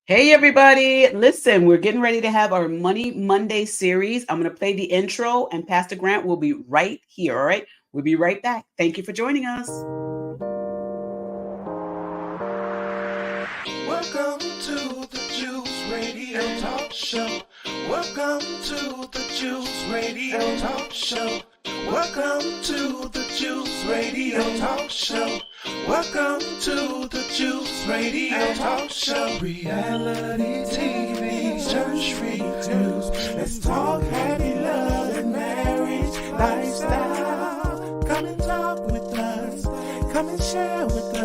Hey, everybody. Listen, we're getting ready to have our Money Monday series. I'm going to play the intro, and Pastor Grant will be right here. All right. We'll be right back. Thank you for joining us. Welcome to the Juice Radio Talk Show. Welcome to the Juice Radio Talk Show. Welcome to the Juice Radio Talk Show. Welcome to the Juice Radio Talk Show. Reality TV, church reviews. Let's talk happy love and marriage lifestyle. Come and talk with us. Come and share with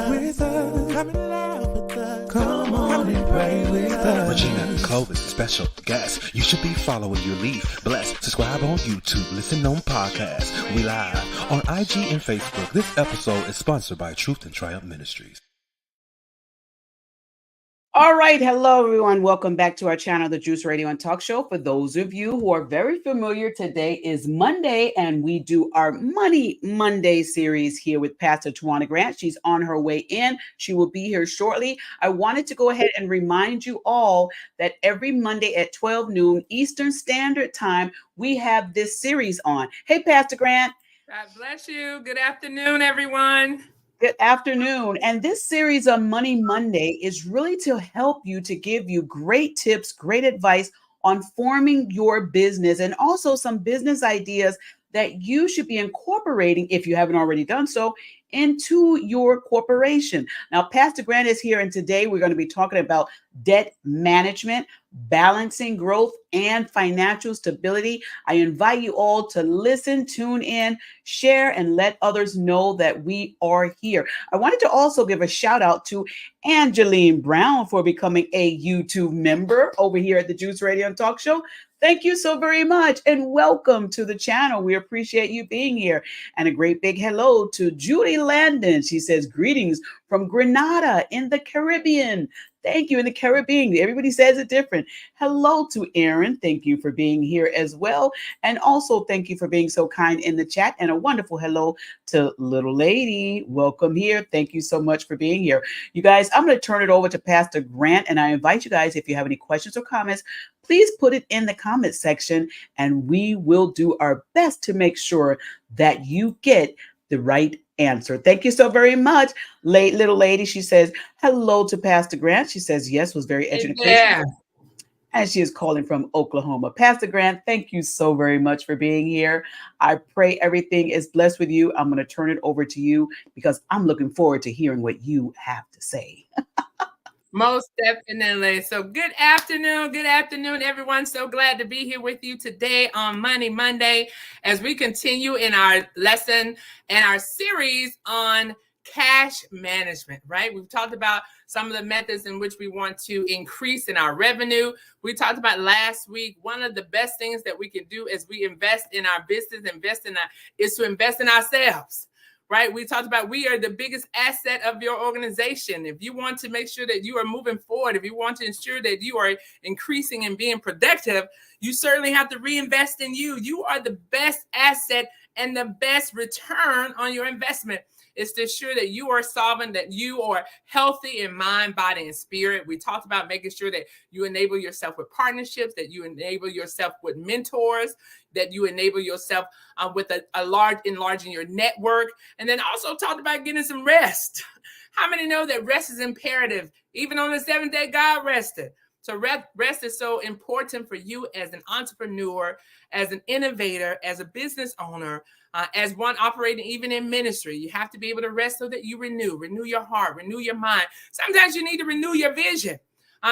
us. Come and laugh with us. Come on and pray with us. Regina, Clovis, special guest. You should be following your lead. Bless, subscribe on YouTube, listen on podcasts. We live on IG and Facebook. This episode is sponsored by Truth and Triumph Ministries. All right. Hello, everyone. Welcome back to our channel, the Juice Radio and Talk Show. For those of you who are very familiar, today is Monday, and we do our Money Monday series here with Pastor Tawana Grant. She's on her way in. She will be here shortly. I wanted to go ahead and remind you all that every Monday at 12 noon Eastern Standard Time, we have this series on. Hey, Pastor Grant. God bless you. Good afternoon, everyone. Good afternoon. And this series on Money Monday is really to help you, to give you great tips, great advice on forming your business, and also some business ideas that you should be incorporating, if you haven't already done so, into your corporation. Now, Pastor Grant is here, and today we're going to be talking about debt management, balancing growth, and financial stability. I invite you all to listen, tune in, share, and let others know that we are here. I wanted to also give a shout out to Angeline Brown for becoming a YouTube member over here at the Juice Radio and Talk Show. Thank you so very much, and welcome to the channel. We appreciate you being here. And a great big hello to Judy Landon. She says, greetings from Grenada in the Caribbean. Thank you, in the Caribbean. Everybody says it different. Hello to Aaron. Thank you for being here as well. And also thank you for being so kind in the chat. And a wonderful hello to Little Lady. Welcome here. Thank you so much for being here. You guys, I'm going to turn it over to Pastor Grant. And I invite you guys, if you have any questions or comments, please put it in the comment section, and we will do our best to make sure that you get the right answer. Thank you so very much. Little Lady, she says, hello to Pastor Grant. She says, yes, was very educational. Yeah. And she is calling from Oklahoma. Pastor Grant, thank you so very much for being here. I pray everything is blessed with you. I'm going to turn it over to you because I'm looking forward to hearing what you have to say. Most definitely. So good afternoon, everyone. So glad to be here with you today on Money Monday as we continue in our lesson and our series on cash management, right? We've talked about some of the methods in which we want to increase in our revenue. We talked about last week, one of the best things that we can do as we invest in our business, is to invest in ourselves. Right? We talked about we are the biggest asset of your organization. If you want to make sure that you are moving forward, if you want to ensure that you are increasing and being productive, you certainly have to reinvest in you. You are the best asset and the best return on your investment is to ensure that you are solvent, that you are healthy in mind, body, and spirit. We talked about making sure that you enable yourself with partnerships, that you enable yourself with mentors, that you enable yourself with enlarging your network, and then also talked about getting some rest. How many know that rest is imperative? Even on the seventh day, God rested. So rest is so important for you as an entrepreneur, as an innovator, as a business owner, as one operating even in ministry. You have to be able to rest so that you renew your heart, renew your mind. Sometimes you need to renew your vision.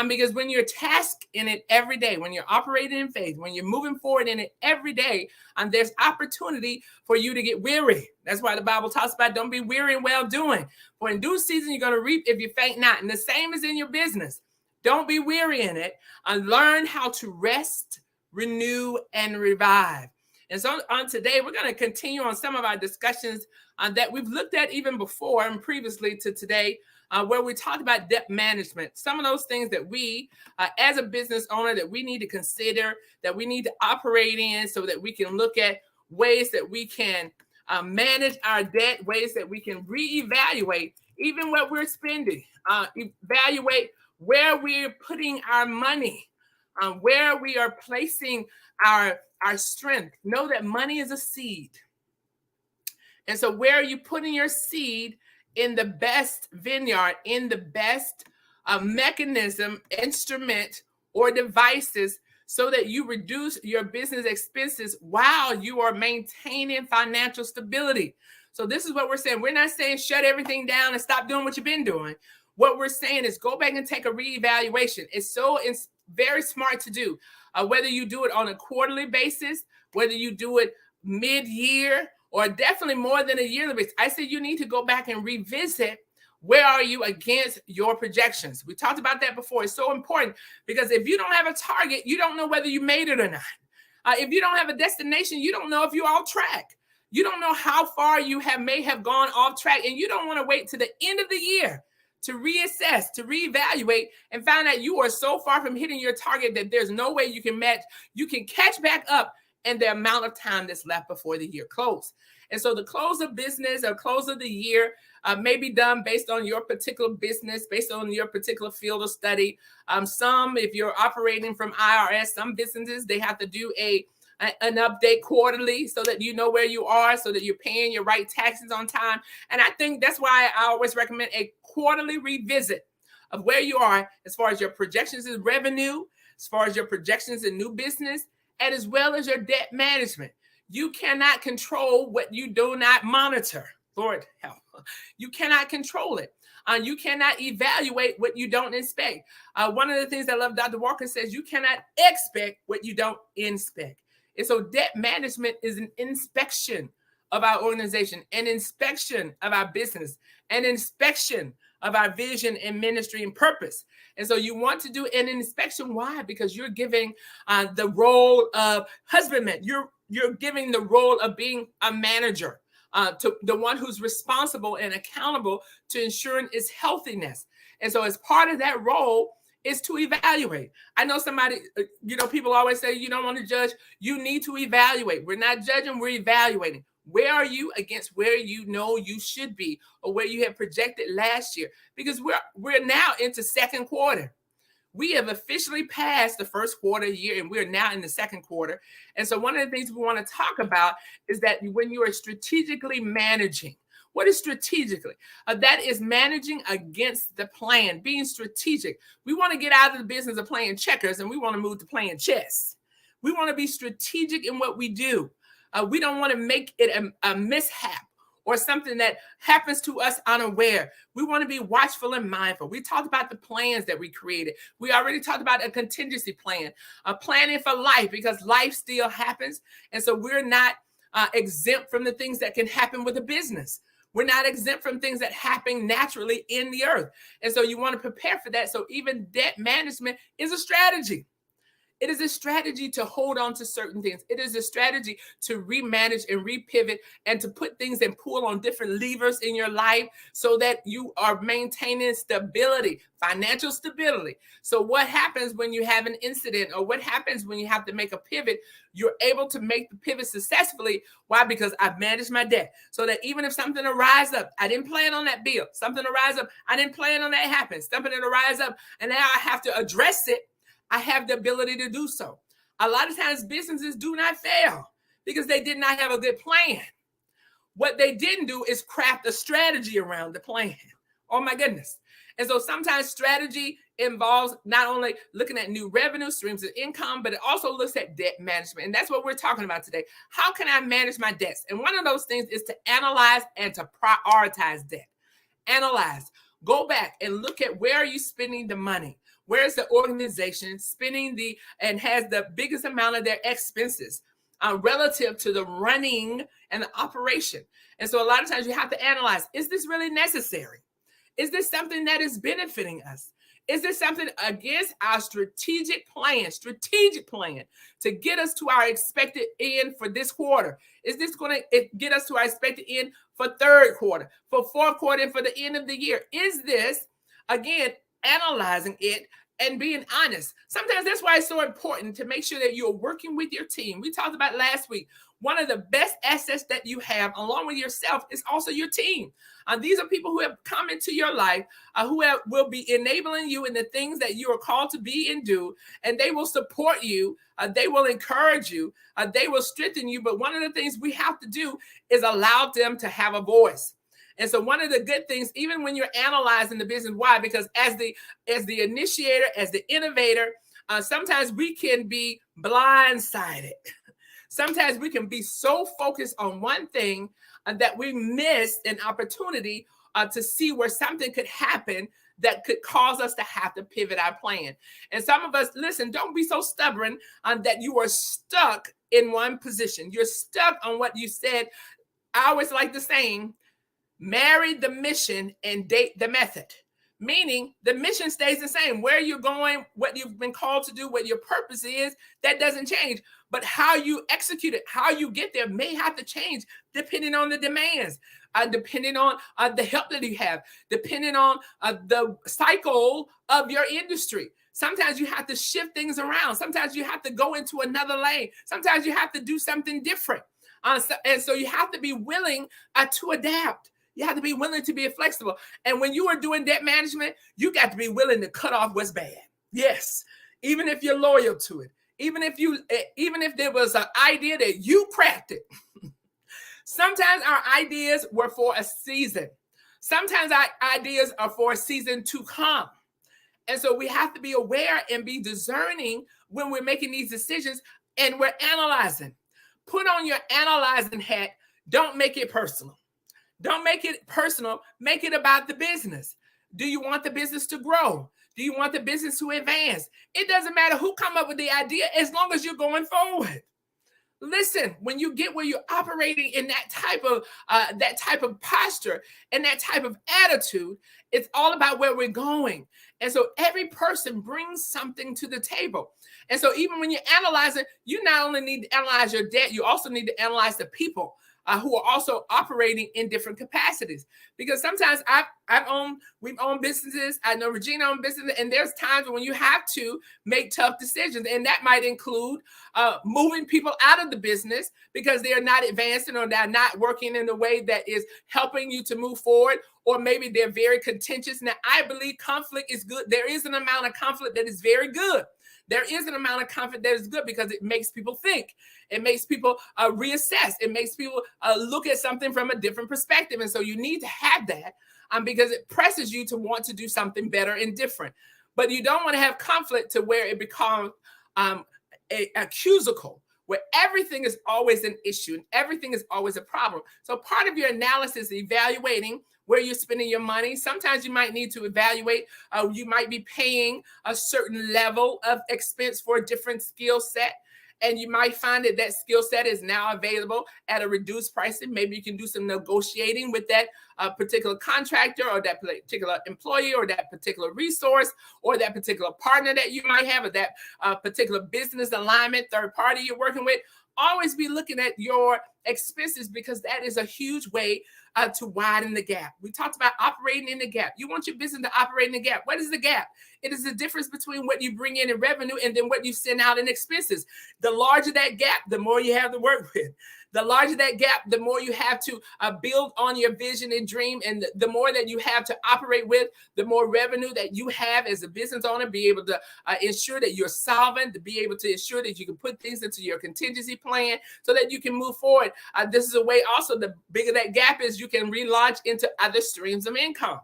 Because when you're tasked in it every day, when you're operating in faith, when you're moving forward in it every day, there's opportunity for you to get weary. That's why the Bible talks about don't be weary in well doing. For in due season, you're going to reap if you faint not. And the same is in your business. Don't be weary in it. Learn how to rest, renew, and revive. And so on today, we're going to continue on some of our discussions that we've looked at even before and previously to today, where we talked about debt management. Some of those things that we, as a business owner, that we need to consider, that we need to operate in so that we can look at ways that we can manage our debt, ways that we can reevaluate even what we're spending, evaluate where we're putting our money, where we are placing our strength. Know that money is a seed. And so where are you putting your seed in the best vineyard, in the best mechanism, instrument, or devices so that you reduce your business expenses while you are maintaining financial stability? So this is what we're saying. We're not saying shut everything down and stop doing what you've been doing. What we're saying is go back and take a reevaluation. It's very smart to do. Whether you do it on a quarterly basis, whether you do it mid-year, or definitely more than a yearly basis, I say you need to go back and revisit where are you against your projections. We talked about that before. It's so important because if you don't have a target, you don't know whether you made it or not. If you don't have a destination, you don't know if you're off track. You don't know how far you may have gone off track, and you don't want to wait to the end of the year to reassess, to reevaluate, and find out you are so far from hitting your target that there's no way you can catch back up and the amount of time that's left before the year close. And so the close of business or close of the year may be done based on your particular business, based on your particular field of study. Some, if you're operating from IRS, some businesses, they have to do an update quarterly so that you know where you are, so that you're paying your right taxes on time. And I think that's why I always recommend a quarterly revisit of where you are as far as your projections in revenue, as far as your projections in new business, and as well as your debt management. You cannot control what you do not monitor. Lord help. You cannot control it. You cannot evaluate what you don't inspect. One of the things I love, Dr. Walker says, you cannot expect what you don't inspect. And so debt management is an inspection of our organization, an inspection of our business, an inspection of our vision and ministry and purpose. And so you want to do an inspection. Why? Because you're giving the role of husbandman. You're giving the role of being a manager to the one who's responsible and accountable to ensuring its healthiness. And so as part of that role is to evaluate. I know somebody, people always say you don't want to judge. You need to evaluate. We're not judging, we're evaluating. Where are you against where you know you should be or where you had projected last year? Because we're now into second quarter. We have officially passed the first quarter year, and we're now in the second quarter. And so one of the things we want to talk about is that when you are strategically managing, what is strategically? That is managing against the plan, being strategic. We want to get out of the business of playing checkers, and we want to move to playing chess. We want to be strategic in what we do. We don't want to make it a mishap or something that happens to us unaware. We want to be watchful and mindful. We talked about the plans that we created. We already talked about a contingency plan, a planning for life, because life still happens. And so we're not exempt from the things that can happen with a business. We're not exempt from things that happen naturally in the earth. And so you want to prepare for that. So even debt management is a strategy. It is a strategy to hold on to certain things. It is a strategy to remanage and repivot and to put things and pull on different levers in your life so that you are maintaining stability, financial stability. So what happens when you have an incident, or what happens when you have to make a pivot? You're able to make the pivot successfully. Why? Because I've managed my debt. So that even if something arises up, I didn't plan on that bill. Something arises up, I didn't plan on that happen. Something that arises up, and now I have to address it. I have the ability to do so. A lot of times businesses do not fail because they did not have a good plan. What they didn't do is craft a strategy around the plan. Oh my goodness. And so sometimes strategy involves not only looking at new revenue streams of income, but it also looks at debt management. And that's what we're talking about today. How can I manage my debts? And one of those things is to analyze and to prioritize debt. Analyze. Go back and look at where are you spending the money? Where is the organization spending and has the biggest amount of their expenses relative to the running and the operation? And so a lot of times you have to analyze, is this really necessary? Is this something that is benefiting us? Is this something against our strategic plan to get us to our expected end for this quarter? Is this going to get us to our expected end for third quarter, for fourth quarter, and for the end of the year? Is this, again, analyzing it and being honest. Sometimes that's why it's so important to make sure that you're working with your team. We talked about last week. One of the best assets that you have, along with yourself, is also your team. These are people who have come into your life, will be enabling you in the things that you are called to be and do, and they will support you. They will encourage you. They will strengthen you. But one of the things we have to do is allow them to have a voice. And so one of the good things, even when you're analyzing the business, why? Because as the initiator, as the innovator, sometimes we can be blindsided. Sometimes we can be so focused on one thing that we miss an opportunity to see where something could happen that could cause us to have to pivot our plan. And some of us, listen, don't be so stubborn that you are stuck in one position. You're stuck on what you said. I always like the saying, marry the mission and date the method. Meaning the mission stays the same. Where you're going, what you've been called to do, what your purpose is, that doesn't change. But how you execute it, how you get there may have to change depending on the demands, depending on the help that you have, depending on the cycle of your industry. Sometimes you have to shift things around. Sometimes you have to go into another lane. Sometimes you have to do something different. And so you have to be willing to adapt. You have to be willing to be flexible. And when you are doing debt management, you got to be willing to cut off what's bad. Yes. Even if you're loyal to it. Even if there was an idea that you crafted. Sometimes our ideas were for a season. Sometimes our ideas are for a season to come. And so we have to be aware and be discerning when we're making these decisions and we're analyzing. Put on your analyzing hat. Don't make it personal. Don't make it personal. Make it about the business. Do you want the business to grow? Do you want the business to advance? It doesn't matter who come up with the idea as long as you're going forward. Listen, when you get where you're operating in that type of posture and that type of attitude, it's all about where we're going. And so every person brings something to the table. And so even when you're analyzing, you not only need to analyze your debt, you also need to analyze the people who are also operating in different capacities. Because sometimes we've owned businesses. I know Regina owned businesses, and there's times when you have to make tough decisions. And that might include moving people out of the business because they are not advancing or they're not working in a way that is helping you to move forward. Or maybe they're very contentious. Now, I believe conflict is good. There is an amount of conflict that is very good. There is an amount of conflict that is good because it makes people think. It makes people reassess. It makes people look at something from a different perspective. And so you need to have that because it presses you to want to do something better and different. But you don't want to have conflict to where it becomes accusical, where everything is always an issue and everything is always a problem. So part of your analysis is evaluating where you're spending your money. Sometimes you might need to evaluate, you might be paying a certain level of expense for a different skill set. And you might find that that skill set is now available at a reduced pricing. Maybe you can do some negotiating with that particular contractor or that particular employee or that particular resource or that particular partner that you might have or that particular business alignment, third party you're working with. Always be looking at your expenses because that is a huge way to widen the gap. We talked about operating in the gap. You want your business to operate in the gap. What is the gap? It is the difference between what you bring in revenue and then what you send out in expenses. The larger that gap, the more you have to work with. The larger that gap, the more you have to build on your vision and dream. And the more that you have to operate with, the more revenue that you have as a business owner, be able to ensure that you're solvent, to be able to ensure that you can put things into your contingency plan so that you can move forward. This is a way also, the bigger that gap is, you can relaunch into other streams of income.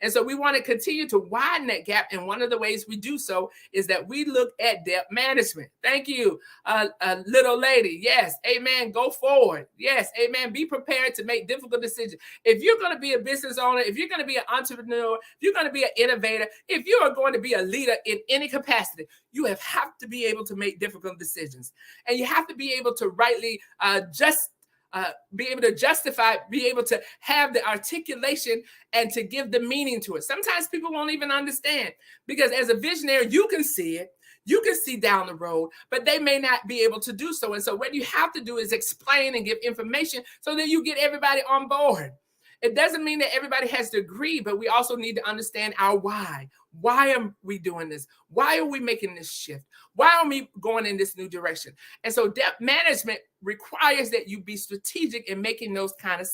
And so we want to continue to widen that gap. And one of the ways we do so is that we look at debt management. Thank you, little lady. Yes. Amen. Go forward. Yes. Amen. Be prepared to make difficult decisions. If you're going to be a business owner, if you're going to be an entrepreneur, if you're going to be an innovator, if you are going to be a leader in any capacity, you have to be able to make difficult decisions. And you have to be able to rightly be able to justify, be able to have the articulation and to give the meaning to it. Sometimes people won't even understand because as a visionary, you can see it. You can see down the road, but they may not be able to do so. And so what you have to do is explain and give information so that you get everybody on board. It doesn't mean that everybody has to agree, but we also need to understand our why. Why are we doing this? Why are we making this shift? Why are we going in this new direction? And so debt management requires that you be strategic in making those kind of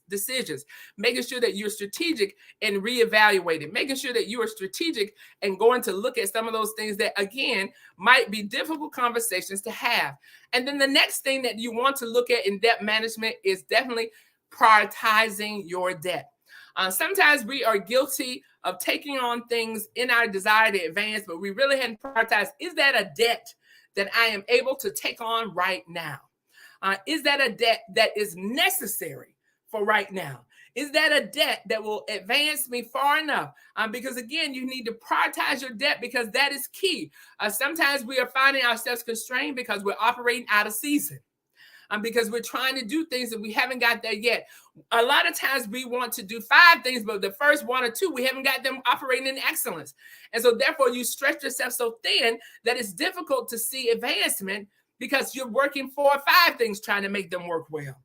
decisions, making sure that you're strategic and reevaluating, making sure that you are strategic and going to look at some of those things that, again, might be difficult conversations to have. And then the next thing that you want to look at in debt management is definitely prioritizing your debt. Sometimes we are guilty of taking on things in our desire to advance, but we really hadn't prioritized. Is that a debt that I am able to take on right now? Is that a debt that is necessary for right now? Is that a debt that will advance me far enough? Because again, you need to prioritize your debt because that is key. Sometimes we are finding ourselves constrained because we're operating out of season. Because we're trying to do things that we haven't got there yet. A lot of times we want to do 5 things, but the first 1 or 2, we haven't got them operating in excellence. And so therefore you stretch yourself so thin that it's difficult to see advancement because you're working 4 or 5 things trying to make them work well.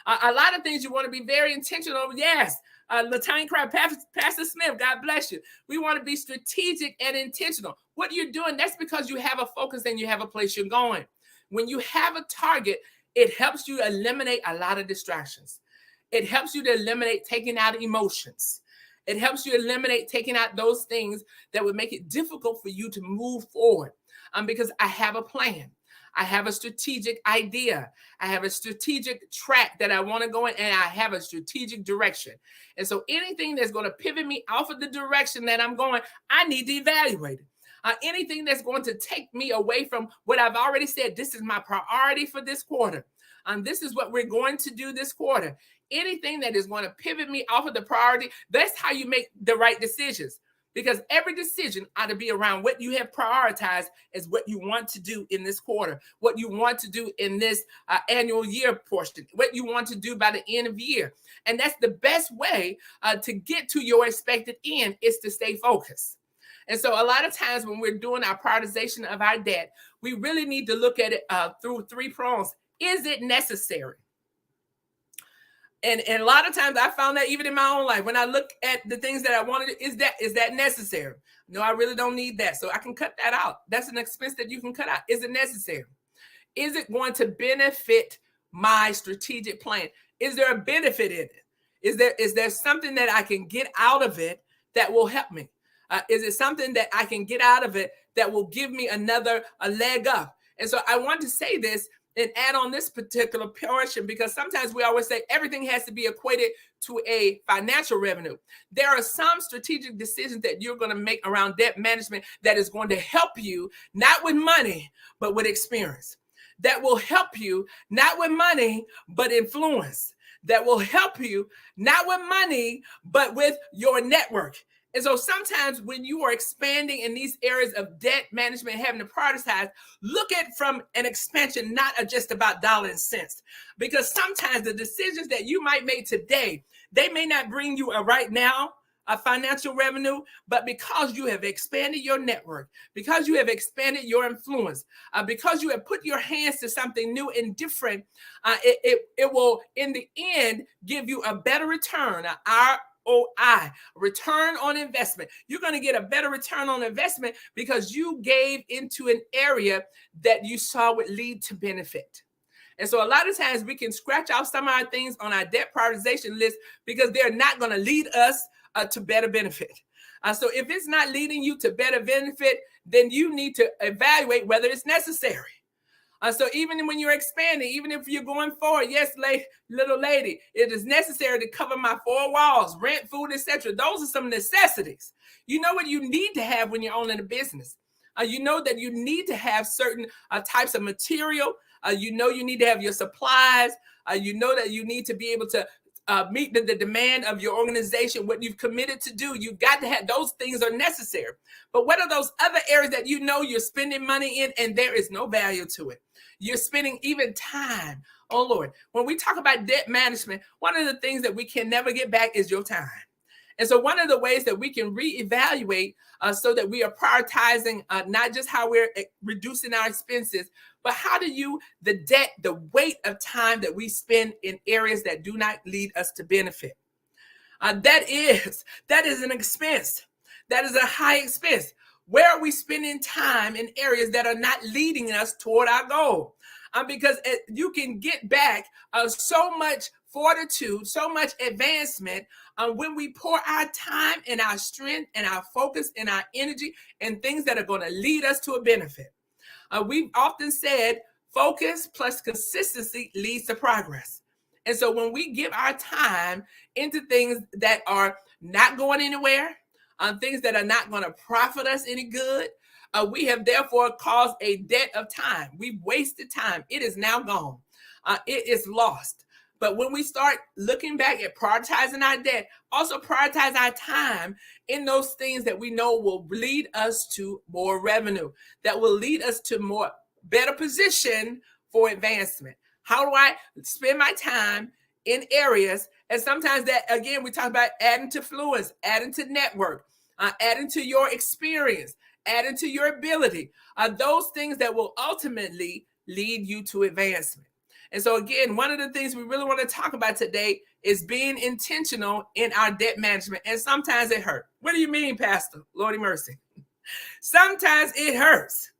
A lot of things you want to be very intentional. Yes, Latanya Crowd, Pastor Smith, God bless you. We want to be strategic and intentional. What you're doing, that's because you have a focus and you have a place you're going. When you have a target, it helps you eliminate a lot of distractions. It helps you to eliminate taking out emotions. It helps you eliminate taking out those things that would make it difficult for you to move forward. Because I have a plan. I have a strategic idea. I have a strategic track that I want to go in, and I have a strategic direction. And so anything that's going to pivot me off of the direction that I'm going, I need to evaluate it. Anything that's going to take me away from what I've already said, this is my priority for this quarter. This is what we're going to do this quarter. Anything that is going to pivot me off of the priority, that's how you make the right decisions. Because every decision ought to be around what you have prioritized as what you want to do in this quarter, what you want to do in this annual year portion, what you want to do by the end of the year. And that's the best way to get to your expected end is to stay focused. And so a lot of times when we're doing our prioritization of our debt, we really need to look at it through 3 prongs. Is it necessary? And a lot of times I found that even in my own life, when I look at the things that I wanted, is that necessary? No, I really don't need that. So I can cut that out. That's an expense that you can cut out. Is it necessary? Is it going to benefit my strategic plan? Is there a benefit in it? Is there something that I can get out of it that will help me? Is it something that I can get out of it that will give me a leg up? And so I want to say this and add on this particular portion because sometimes we always say everything has to be equated to a financial revenue. There are some strategic decisions that you're going to make around debt management that is going to help you, not with money, but with experience. That will help you, not with money, but influence. That will help you, not with money, but with your network. And so sometimes when you are expanding in these areas of debt management, having to prioritize, look at from an expansion, not just about dollars and cents. Because sometimes the decisions that you might make today, they may not bring you right now a financial revenue, but because you have expanded your network, because you have expanded your influence, because you have put your hands to something new and different, it will in the end give you a better return, ROI, return on investment. You're going to get a better return on investment because you gave into an area that you saw would lead to benefit. And so a lot of times we can scratch out some of our things on our debt prioritization list because they're not going to lead us to better benefit. So if it's not leading you to better benefit, then you need to evaluate whether it's necessary. So even when you're expanding, even if you're going forward, yes, little lady, it is necessary to cover my 4 walls, rent, food, etc. Those are some necessities. You know what you need to have when you're owning a business. You know that you need to have certain types of material. You know you need to have your supplies. You know that you need to be able to meet the demand of your organization, what you've committed to do. You've got to have those things are necessary. But what are those other areas that you know you're spending money in and there is no value to it? You're spending even time. Oh, Lord, when we talk about debt management, one of the things that we can never get back is your time. And so one of the ways that we can reevaluate so that we are prioritizing not just how we're reducing our expenses, but how do the weight of time that we spend in areas that do not lead us to benefit. That is an expense. That is a high expense. Where are we spending time in areas that are not leading us toward our goal? Because you can get back so much fortitude, so much advancement when we pour our time and our strength and our focus and our energy and things that are going to lead us to a benefit. We've often said focus plus consistency leads to progress. And so when we give our time into things that are not going anywhere, things that are not going to profit us any good, we have therefore caused a debt of time. We've wasted time. It is now gone. It is lost. But when we start looking back at prioritizing our debt, also prioritize our time in those things that we know will lead us to more revenue, that will lead us to more better position for advancement. How do I spend my time in areas? And sometimes that, again, we talk about adding to fluence, adding to network, adding to your experience, adding to your ability, those things that will ultimately lead you to advancement. And so again, one of the things we really want to talk about today is being intentional in our debt management. And sometimes it hurts. What do you mean, Pastor? Lordy mercy. Sometimes it hurts.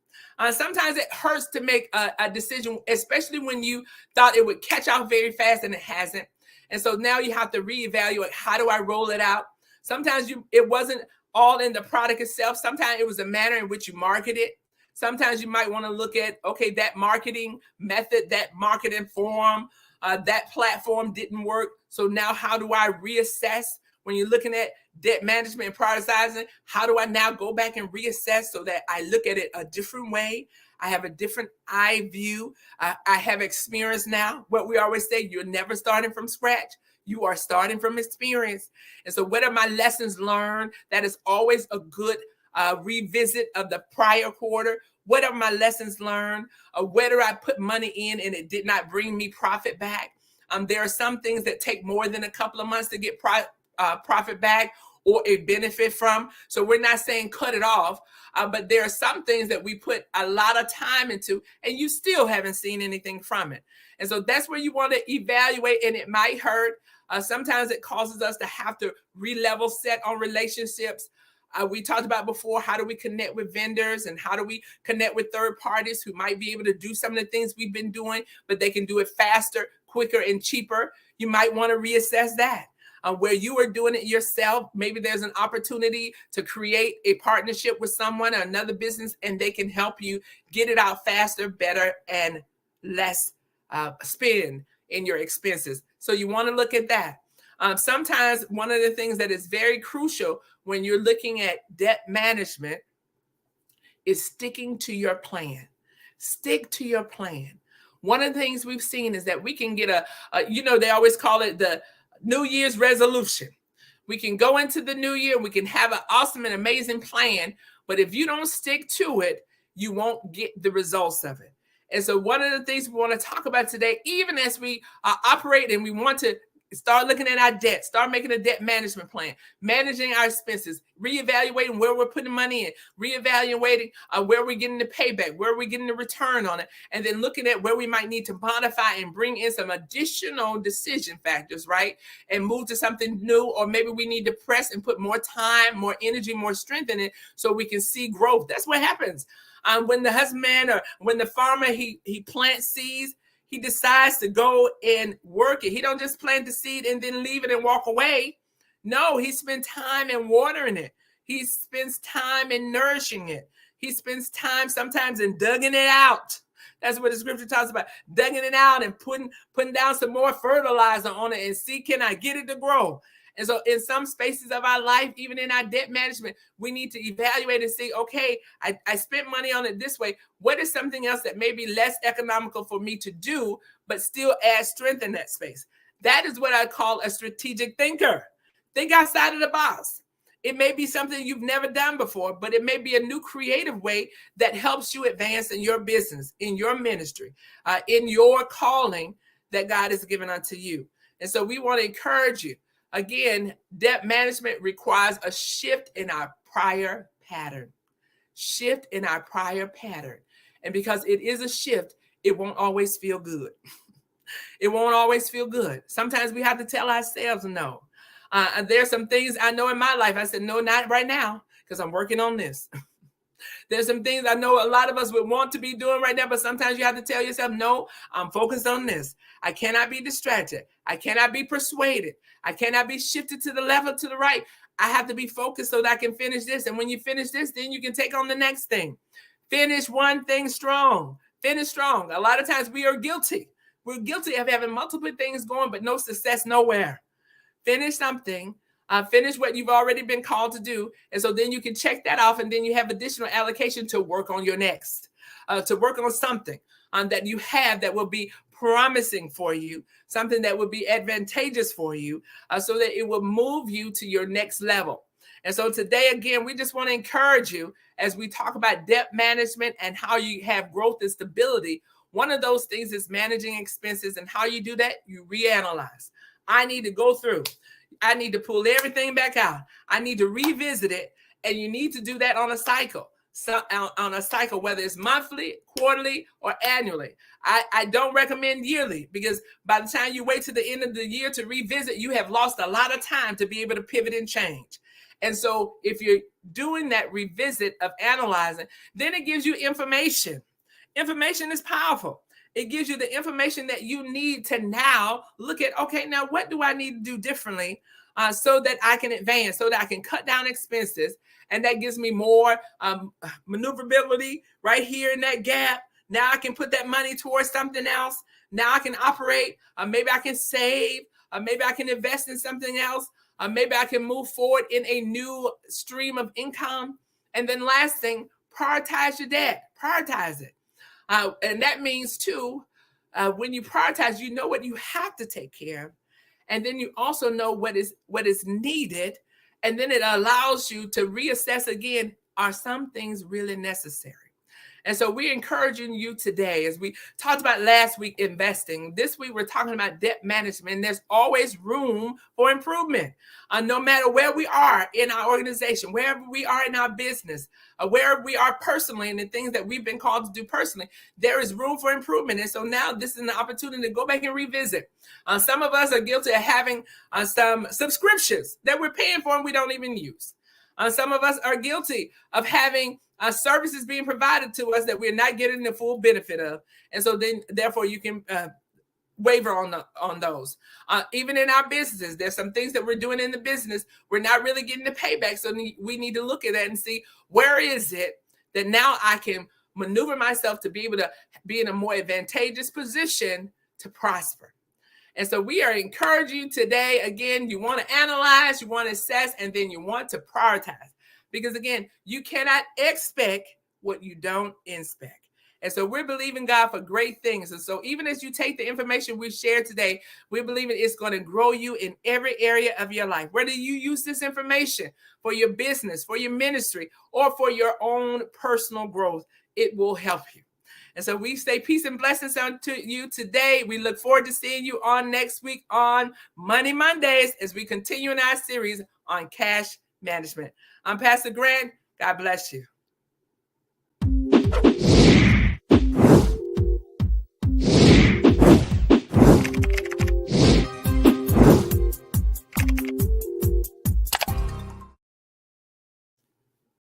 Sometimes it hurts to make a decision, especially when you thought it would catch off very fast and it hasn't. And so now you have to reevaluate, how do I roll it out? Sometimes it wasn't all in the product itself. Sometimes it was the manner in which you market it. Sometimes you might want to look at, okay, that marketing method, that marketing form, that platform didn't work. So now how do I reassess? When you're looking at debt management and prioritizing, how do I now go back and reassess so that I look at it a different way? I have a different eye view. I have experience now. What we always say, you're never starting from scratch. You are starting from experience. And so what are my lessons learned? That is always a good revisit of the prior quarter. What are my lessons learned? Whether I put money in and it did not bring me profit back. There are some things that take more than a couple of months to get profit back or a benefit from. So we're not saying cut it off, but there are some things that we put a lot of time into and you still haven't seen anything from it. And so that's where you want to evaluate, and it might hurt. Sometimes it causes us to have to re-level set on relationships. We talked about before, how do we connect with vendors and how do we connect with third parties who might be able to do some of the things we've been doing, but they can do it faster, quicker, and cheaper. You might want to reassess that. Where you are doing it yourself, maybe there's an opportunity to create a partnership with someone or another business, and they can help you get it out faster, better, and less spend in your expenses. So you want to look at that. Sometimes one of the things that is very crucial when you're looking at debt management is sticking to your plan. Stick to your plan. One of the things we've seen is that we can get they always call it the New Year's resolution. We can go into the new year, we can have an awesome and amazing plan, but if you don't stick to it, you won't get the results of it. And so one of the things we want to talk about today, even as we operate and we want to start looking at our debt, start making a debt management plan, managing our expenses, reevaluating where we're putting money in, reevaluating where we're getting the payback, where we're getting the return on it, and then looking at where we might need to modify and bring in some additional decision factors, right? And move to something new, or maybe we need to press and put more time, more energy, more strength in it so we can see growth. That's what happens. When the husbandman or when the farmer, he plants seeds, he decides to go and work it. He don't just plant the seed and then leave it and walk away. No, he spends time in watering it. He spends time in nourishing it. He spends time sometimes in digging it out. That's what the scripture talks about, digging it out and putting down some more fertilizer on it and see, can I get it to grow? And so in some spaces of our life, even in our debt management, we need to evaluate and see, okay, I spent money on it this way. What is something else that may be less economical for me to do, but still add strength in that space? That is what I call a strategic thinker. Think outside of the box. It may be something you've never done before, but it may be a new creative way that helps you advance in your business, in your ministry, in your calling that God has given unto you. And so we want to encourage you. Again, debt management requires a shift in our prior pattern. Shift in our prior pattern. And because it is a shift, it won't always feel good. It won't always feel good. Sometimes we have to tell ourselves no. There's some things I know in my life. I said, no, not right now, because I'm working on this. There's some things I know a lot of us would want to be doing right now, but sometimes you have to tell yourself, no, I'm focused on this. I cannot be distracted. I cannot be persuaded. I cannot be shifted to the left or to the right. I have to be focused so that I can finish this. And when you finish this, then you can take on the next thing. Finish one thing strong. Finish strong. A lot of times we are guilty. We're guilty of having multiple things going, but no success nowhere. Finish something. Finish what you've already been called to do. And so then you can check that off, and then you have additional allocation to work on your next, to work on something that you have that will be promising for you, something that will be advantageous for you, so that it will move you to your next level. And so today, again, we just want to encourage you as we talk about debt management and how you have growth and stability. One of those things is managing expenses, and how you do that, you reanalyze. I need to go through. I need to pull everything back out. I need to revisit it. And you need to do that on a cycle. So on a cycle, whether it's monthly, quarterly, or annually. I don't recommend yearly, because by the time you wait to the end of the year to revisit, you have lost a lot of time to be able to pivot and change. And so if you're doing that revisit of analyzing, then it gives you information. Information is powerful. It gives you the information that you need to now look at, okay, now what do I need to do differently so that I can advance, so that I can cut down expenses. And that gives me more maneuverability right here in that gap. Now I can put that money towards something else. Now I can operate. Maybe I can save. Maybe I can invest in something else. Maybe I can move forward in a new stream of income. And then last thing, prioritize your debt. Prioritize it. And that means too, when you prioritize, you know what you have to take care of. And then you also know what is needed. And then it allows you to reassess again, are some things really necessary? And so we're encouraging you today, as we talked about last week, investing. This week, we're talking about debt management. There's always room for improvement. No matter where we are in our organization, wherever we are in our business, wherever we are personally, and the things that we've been called to do personally, there is room for improvement. And so now this is an opportunity to go back and revisit. Some of us are guilty of having some subscriptions that we're paying for and we don't even use. Some of us are guilty of having services being provided to us that we're not getting the full benefit of. And so then, therefore, you can waiver on those. Even in our businesses, there's some things that we're doing in the business, we're not really getting the payback. So we need to look at that and see, where is it that now I can maneuver myself to be able to be in a more advantageous position to prosper. And so we are encouraging you today. Again, you want to analyze, you want to assess, and then you want to prioritize. Because again, you cannot expect what you don't inspect. And so we're believing God for great things. And so even as you take the information we've shared today, we're believing it's going to grow you in every area of your life. Whether you use this information for your business, for your ministry, or for your own personal growth, it will help you. And so we say peace and blessings unto you today. We look forward to seeing you on next week on Money Mondays as we continue in our series on cash management. I'm Pastor Grant. God bless you.